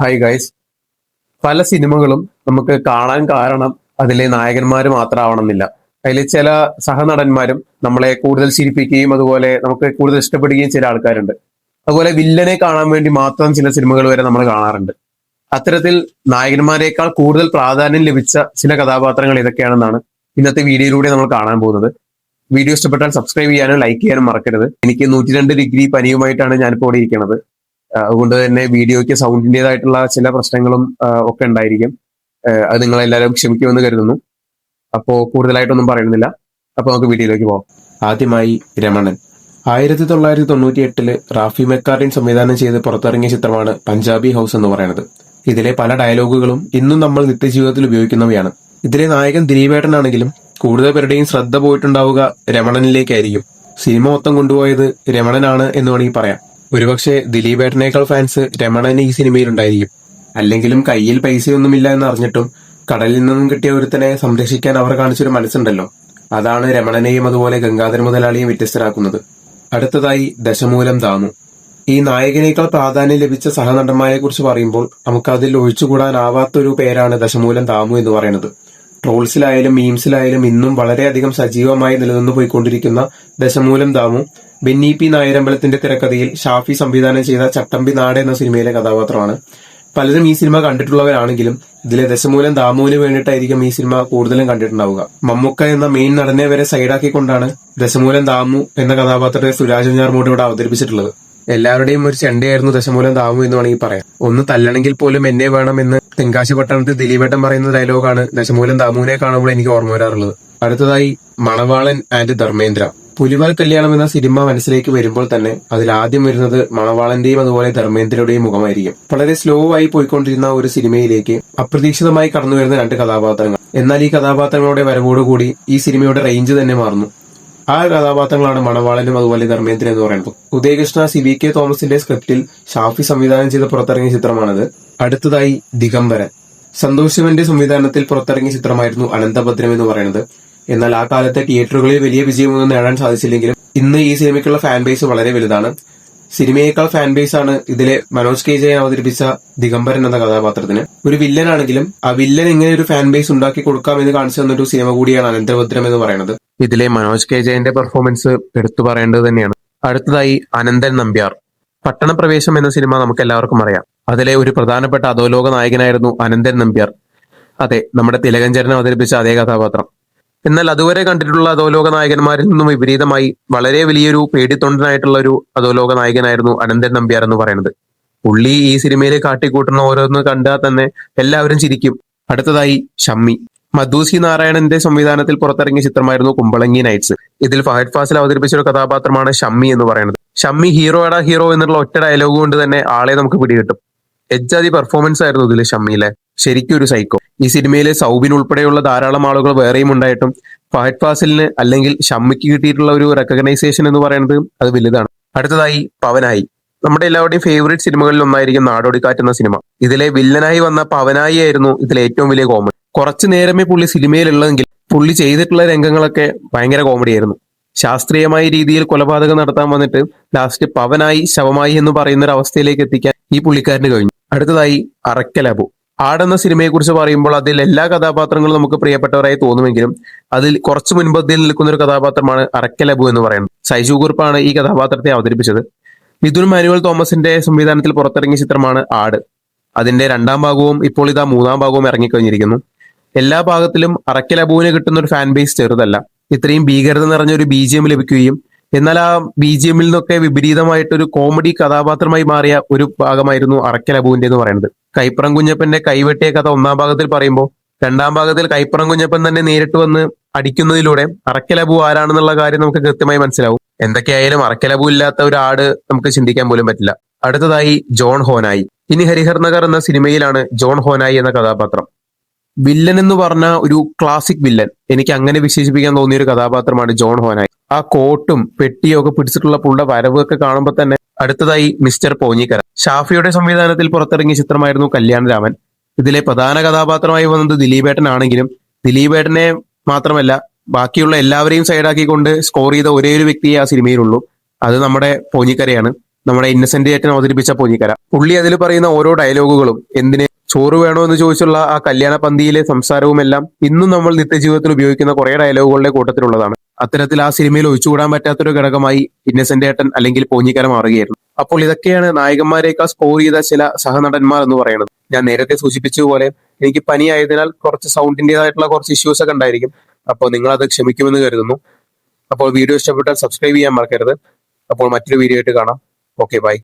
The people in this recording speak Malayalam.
Hi guys. പല സിനിമകളും നമുക്ക് കാണാൻ കാരണം അതിലെ നായകന്മാർ മാത്രമാവണമെന്നില്ല. അതിൽ ചില സഹനടന്മാരും നമ്മളെ കൂടുതൽ ചിരിപ്പിക്കുകയും അതുപോലെ നമുക്ക് കൂടുതൽ ഇഷ്ടപ്പെടുകയും ചില ആൾക്കാരുണ്ട്. അതുപോലെ വില്ലനെ കാണാൻ വേണ്ടി മാത്രം ചില സിനിമകൾ വരെ നമ്മൾ കാണാറുണ്ട്. അത്തരത്തിൽ നായകന്മാരെക്കാൾ കൂടുതൽ പ്രാധാന്യം ലഭിച്ച ചില കഥാപാത്രങ്ങൾ ഇതൊക്കെയാണെന്നാണ് ഇന്നത്തെ വീഡിയോയിലൂടെ നമ്മൾ കാണാൻ പോകുന്നത്. വീഡിയോ ഇഷ്ടപ്പെട്ടാൽ സബ്സ്ക്രൈബ് ചെയ്യാനും ലൈക്ക് ചെയ്യാനും മറക്കരുത്. എനിക്ക് 102 ഡിഗ്രി പനിയുമായിട്ടാണ് ഞാനിപ്പോൾ ഇവിടെ ഇരിക്കുന്നത്. അതുകൊണ്ട് തന്നെ വീഡിയോയ്ക്ക് സൗണ്ടിൻ്റെതായിട്ടുള്ള ചില പ്രശ്നങ്ങളും ഒക്കെ ഉണ്ടായിരിക്കും. അത് നിങ്ങളെല്ലാവരും ക്ഷമിക്കുമെന്ന് കരുതുന്നു. അപ്പോൾ കൂടുതലായിട്ടൊന്നും പറയുന്നില്ല. അപ്പോൾ നമുക്ക് വീഡിയോയിലേക്ക് പോകാം. ആദ്യമായി രമണൻ. 1998 റാഫി മെക്കാർഡിൻ സംവിധാനം ചെയ്ത് പുറത്തിറങ്ങിയ ചിത്രമാണ് പഞ്ചാബി ഹൗസ് എന്ന് പറയുന്നത്. ഇതിലെ പല ഡയലോഗുകളും ഇന്നും നമ്മൾ നിത്യജീവിതത്തിൽ ഉപയോഗിക്കുന്നവയാണ്. ഇതിലെ നായകൻ ദിലീപേട്ടനാണെങ്കിലും കൂടുതൽ പേരുടെയും ശ്രദ്ധ പോയിട്ടുണ്ടാവുക രമണനിലേക്കായിരിക്കും. സിനിമ മൊത്തം കൊണ്ടുപോയത് രമണനാണ് എന്ന് വേണമെങ്കിൽ പറയാം. ഒരുപക്ഷെ ദിലീപേട്ടനേക്കാൾ ഫാൻസ് രമണന് ഈ സിനിമയിലുണ്ടായിരിക്കും. അല്ലെങ്കിലും കയ്യിൽ പൈസയൊന്നുമില്ല എന്ന് അറിഞ്ഞിട്ടും കടലിൽ നിന്നും കിട്ടിയ ഒരുത്തനെ സംരക്ഷിക്കാൻ അവർ കാണിച്ചൊരു മനസ്സുണ്ടല്ലോ, അതാണ് രമണനെയും അതുപോലെ ഗംഗാധര മുതലാളിയും വ്യത്യസ്തരാക്കുന്നത്. അടുത്തതായി ദശമൂലം ദാമു. ഈ നായകനേക്കാൾ പ്രാധാന്യം ലഭിച്ച സഹനടന്മാരെ കുറിച്ച് പറയുമ്പോൾ നമുക്ക് അതിൽ ഒഴിച്ചുകൂടാനാവാത്തൊരു പേരാണ് ദശമൂലം ദാമു എന്ന് പറയുന്നത്. ട്രോൾസിലായാലും മീംസിലായാലും ഇന്നും വളരെയധികം സജീവമായി നിലനിന്നു പോയിക്കൊണ്ടിരിക്കുന്ന ദശമൂലം ദാമു ബെന്നി പി നായരമ്പലത്തിന്റെ തിരക്കഥയിൽ ഷാഫി സംവിധാനം ചെയ്ത ചട്ടമ്പി നാട് എന്ന സിനിമയിലെ കഥാപാത്രമാണ്. പലരും ഈ സിനിമ കണ്ടിട്ടുള്ളവരാണെങ്കിലും ഇതിലെ ദശമൂലം ദാമുവിന് വേണ്ടിയിട്ടായിരിക്കും ഈ സിനിമ കൂടുതലും കണ്ടിട്ടുണ്ടാവുക. മമ്മൂക്ക എന്ന മെയിൻ നടനെ വരെ സൈഡാക്കിക്കൊണ്ടാണ് ദശമൂലം ദാമു എന്ന കഥാപാത്രത്തെ സുരാജ് വെഞ്ഞാറമൂട് ഇവിടെ അവതരിപ്പിച്ചിട്ടുള്ളത്. എല്ലാവരുടെയും ഒരു ചെണ്ടയായിരുന്നു ദശമൂലം ദാമു എന്ന് വേണമെങ്കിൽ പറയാം. ഒന്ന് തല്ലണമെങ്കിൽ പോലും എന്നെ വേണമെന്ന് തെങ്കാശി പട്ടണത്തിൽ ദിലീപേട്ടൻ പറയുന്ന ഡയലോഗാണ് ദശമൂലം ദാമുവിനെ കാണുമ്പോൾ എനിക്ക് ഓർമ്മ വരാറുള്ളത്. അടുത്തതായി മണവാളൻ ആൻഡ് ധർമ്മേന്ദ്ര. പുലിവാൽ കല്യാണം എന്ന സിനിമ മനസ്സിലേക്ക് വരുമ്പോൾ തന്നെ അതിൽ ആദ്യം വരുന്നത് മണവാളന്റെയും അതുപോലെ ധർമ്മേന്ദ്രയുടെയും മുഖമായിരിക്കും. വളരെ സ്ലോ ആയി പോയിക്കൊണ്ടിരുന്ന ഒരു സിനിമയിലേക്ക് അപ്രതീക്ഷിതമായി കടന്നു വരുന്ന രണ്ട് കഥാപാത്രങ്ങൾ. എന്നാൽ ഈ കഥാപാത്രങ്ങളുടെ വരവോടുകൂടി ഈ സിനിമയുടെ റേഞ്ച് തന്നെ മാറുന്നു. ആ കഥാപാത്രങ്ങളാണ് മണവാളനും അതുപോലെ ധർമ്മേന്ദ്ര എന്ന് പറയുന്നത്. ഉദയകൃഷ്ണ CVK തോമസിന്റെ സ്ക്രിപ്റ്റിൽ ഷാഫി സംവിധാനം ചെയ്ത് പുറത്തിറങ്ങിയ ചിത്രമാണത്. അടുത്തതായി ദിഗംബരൻ. സന്തോഷ് ശിവന്റെ സംവിധാനത്തിൽ പുറത്തിറങ്ങിയ ചിത്രമായിരുന്നു അനന്തഭദ്രം എന്ന് പറയുന്നത്. എന്നാൽ ആ കാലത്തെ തിയേറ്ററുകളിൽ വലിയ വിജയമൊന്നും നേടാൻ സാധിച്ചില്ലെങ്കിലും ഇന്ന് ഈ സിനിമയ്ക്കുള്ള ഫാൻ ബേസ് വളരെ വലുതാണ്. സിനിമയേക്കാൾ ഫാൻ ബേസ് ആണ് ഇതിലെ മനോജ് കെ ജയൻ അവതരിപ്പിച്ച ദിഗംബരൻ എന്ന കഥാപാത്രത്തിന്. ഒരു വില്ലനാണെങ്കിലും ആ വില്ലൻ എങ്ങനെ ഒരു ഫാൻ ബേസ് ഉണ്ടാക്കി കൊടുക്കാമെന്ന് കാണിച്ചു തന്നൊരു സിനിമ കൂടിയാണ് അനന്തഭദ്രം എന്ന് പറയുന്നത്. ഇതിലെ മനോജ് കെ ജയന്റെ പെർഫോമൻസ് എടുത്തു പറയേണ്ടത് തന്നെയാണ്. അടുത്തതായി അനന്തൻ നമ്പ്യാർ. പട്ടണപ്രവേശം എന്ന സിനിമ നമുക്ക് എല്ലാവർക്കും അറിയാം. അതിലെ ഒരു പ്രധാനപ്പെട്ട അധോലോക നായകനായിരുന്നു അനന്തൻ നമ്പ്യാർ. അതെ, നമ്മുടെ തിലകൻ ചരൺ അവതരിപ്പിച്ച അതേ കഥാപാത്രം. എന്നാൽ അതുവരെ കണ്ടിട്ടുള്ള അധോലോക നായകന്മാരിൽ നിന്നും വിപരീതമായി വളരെ വലിയൊരു പേടിത്തൊണ്ടനായിട്ടുള്ള ഒരു അധോലോക നായകനായിരുന്നു അനന്തൻ നമ്പ്യാർ എന്ന് പറയുന്നത്. പുള്ളി ഈ സിനിമയിൽ കാട്ടിക്കൂട്ടുന്ന ഓരോന്ന് കണ്ടാൽ തന്നെ എല്ലാവരും ചിരിക്കും. അടുത്തതായി ഷമ്മി. മധു സി നാരായണന്റെ സംവിധാനത്തിൽ പുറത്തിറങ്ങിയ ചിത്രമായിരുന്നു കുമ്പളങ്ങി നൈറ്റ്സ്. ഇതിൽ ഫഹദ് ഫാസിൽ അവതരിപ്പിച്ച ഒരു കഥാപാത്രമാണ് ഷമ്മി എന്ന് പറയുന്നത്. ഷമ്മി ഹീറോടാ ഹീറോ എന്നുള്ള ഒറ്റ ഡയലോഗ് കൊണ്ട് തന്നെ ആളെ നമുക്ക് പിടികിട്ടും. എജ്ജാതി പെർഫോമൻസ് ആയിരുന്നു ഇതിൽ ഷമ്മിയിലെ. ശരിക്കും ഒരു സൈക്കോ. ഈ സിനിമയിലെ സൗബിൻ ഉൾപ്പെടെയുള്ള ധാരാളം ആളുകൾ വേറെയും ഉണ്ടായിട്ടും ഫഹദ് ഫാസിലിന് അല്ലെങ്കിൽ ഷമ്മിക്ക് കിട്ടിയിട്ടുള്ള ഒരു റെക്കഗ്നൈസേഷൻ എന്ന് പറയുന്നത് അത് വലുതാണ്. അടുത്തതായി പവനായി. നമ്മുടെ എല്ലാവരുടെയും ഫേവറേറ്റ് സിനിമകളിൽ ഒന്നായിരിക്കും നാടോടിക്കാറ്റ് എന്ന സിനിമ. ഇതിലെ വില്ലനായി വന്ന പവനായി ആയിരുന്നു ഇതിലെ ഏറ്റവും വലിയ കോമഡി. കുറച്ചു നേരമേ പുള്ളി സിനിമയിലുള്ളതെങ്കിൽ പുള്ളി ചെയ്തിട്ടുള്ള രംഗങ്ങളൊക്കെ ഭയങ്കര കോമഡി ആയിരുന്നു. ശാസ്ത്രീയമായ രീതിയിൽ കൊലപാതകം നടത്താൻ വന്നിട്ട് ലാസ്റ്റ് പവനായി ശവമായി എന്ന് പറയുന്ന ഒരു അവസ്ഥയിലേക്ക് എത്തിക്കാൻ ഈ പുള്ളിക്കാരന് കഴിഞ്ഞു. അടുത്തതായി അറക്കൽ അബു. ആടെന്ന സിനിമയെ കുറിച്ച് പറയുമ്പോൾ അതിൽ എല്ലാ കഥാപാത്രങ്ങളും നമുക്ക് പ്രിയപ്പെട്ടവരായി തോന്നുമെങ്കിലും അതിൽ കുറച്ചു മുൻപന്തിയിൽ നിൽക്കുന്ന ഒരു കഥാപാത്രമാണ് അറക്കൽ അബു എന്ന് പറയുന്നത്. സൈജു കുറുപ്പാണ് ഈ കഥാപാത്രത്തെ അവതരിപ്പിച്ചത്. മിഥുൻ മാനുവൽ തോമസിന്റെ സംവിധാനത്തിൽ പുറത്തിറങ്ങിയ ചിത്രമാണ് ആട്. അതിന്റെ രണ്ടാം ഭാഗവും ഇപ്പോൾ ഇതാ മൂന്നാം ഭാഗവും ഇറങ്ങിക്കഴിഞ്ഞിരിക്കുന്നു. എല്ലാ ഭാഗത്തിലും അറക്കൽ അബുവിന് കിട്ടുന്ന ഒരു ഫാൻ ബേസ് ചെറുതല്ല. ഇത്രയും ഭീകരത നിറഞ്ഞ ഒരു BGM ലഭിക്കുകയും എന്നാൽ ആ BGMൽ നിന്നൊക്കെ വിപരീതമായിട്ടൊരു കോമഡി കഥാപാത്രമായി മാറിയ ഒരു ഭാഗമായിരുന്നു അറക്കൽ അബുവിന്റെ എന്ന് പറയുന്നത്. കൈപ്പറം കുഞ്ഞപ്പന്റെ കൈവെട്ടിയ കഥ ഒന്നാം ഭാഗത്തിൽ പറയുമ്പോൾ രണ്ടാം ഭാഗത്തിൽ കൈപ്പറം കുഞ്ഞപ്പൻ തന്നെ നേരിട്ട് വന്ന് അടിക്കുന്നതിലൂടെ അറക്കൽ അബു ആരാണെന്നുള്ള കാര്യം നമുക്ക് കൃത്യമായി മനസ്സിലാവും. എന്തൊക്കെയായാലും അറക്കൽ അബു ഇല്ലാത്ത ഒരു ആട് നമുക്ക് ചിന്തിക്കാൻ പോലും പറ്റില്ല. അടുത്തതായി ജോൺ ഹോനായി. ഇനി ഹരിഹർ നഗർ എന്ന സിനിമയിലാണ് ജോൺ ഹോനായി എന്ന കഥാപാത്രം. വില്ലൻ എന്ന് പറഞ്ഞ ഒരു ക്ലാസിക് വില്ലൻ, എനിക്ക് അങ്ങനെ വിശേഷിപ്പിക്കാൻ തോന്നിയ ഒരു കഥാപാത്രമാണ് ജോൺ ഹോനായി. ആ കോട്ടും പെട്ടിയും ഒക്കെ പിടിച്ചിട്ടുള്ള പുള്ള വരവൊക്കെ കാണുമ്പോൾ തന്നെ. അടുത്തതായി മിസ്റ്റർ പോഞ്ഞിക്കര. ഷാഫിയുടെ സംവിധാനത്തിൽ പുറത്തിറങ്ങിയ ചിത്രമായിരുന്നു കല്യാണരാമൻ. ഇതിലെ പ്രധാന കഥാപാത്രമായി വന്നത് ദിലീപേട്ടനാണെങ്കിലും ദിലീപേട്ടനെ മാത്രമല്ല ബാക്കിയുള്ള എല്ലാവരെയും സൈഡാക്കിക്കൊണ്ട് സ്കോർ ചെയ്ത ഒരേ ഒരു വ്യക്തിയെ ആ സിനിമയിലുള്ളൂ. അത് നമ്മുടെ പോഞ്ഞിക്കരയാണ്. നമ്മുടെ ഇന്നസെന്റ് ഏട്ടൻ അവതരിപ്പിച്ച പോഞ്ഞിക്കര. പുള്ളി അതിൽ പറയുന്ന ഓരോ ഡയലോഗുകളും, എന്തിന് ചോറ് വേണോ എന്ന് ചോദിച്ചുള്ള ആ കല്യാണ പന്തിയിലെ സംസാരവും എല്ലാം ഇന്നും നമ്മൾ നിത്യജീവിതത്തിൽ ഉപയോഗിക്കുന്ന കുറെ ഡയലോഗുകളുടെ കൂട്ടത്തിലുള്ളതാണ്. അത്തരത്തിൽ ആ സിനിമയിൽ ഒഴിച്ചുകൂടാൻ പറ്റാത്തൊരു ഘടകമായി ഇന്നസെന്റ് ഏട്ടൻ അല്ലെങ്കിൽ പോഞ്ഞിക്കര മാറുകയായിരുന്നു. അപ്പോൾ ഇതൊക്കെയാണ് നായകന്മാരെക്കാൾ സ്കോർ ചെയ്ത ചില സഹനടന്മാർ എന്ന് പറയുന്നത്. ഞാൻ നേരത്തെ സൂചിപ്പിച്ചതുപോലെ എനിക്ക് പനി ആയതിനാൽ കുറച്ച് സൗണ്ടിന്റേതായിട്ടുള്ള കുറച്ച് ഇഷ്യൂസ് ഒക്കെ ഉണ്ടായിരിക്കും. അപ്പോൾ നിങ്ങൾ അത് ക്ഷമിക്കുമെന്ന് കരുതുന്നു. അപ്പോൾ വീഡിയോ ഇഷ്ടപ്പെട്ടാൽ സബ്സ്ക്രൈബ് ചെയ്യാൻ മറക്കരുത്. അപ്പോൾ മറ്റൊരു വീഡിയോ ആയിട്ട് കാണാം. Okay, by.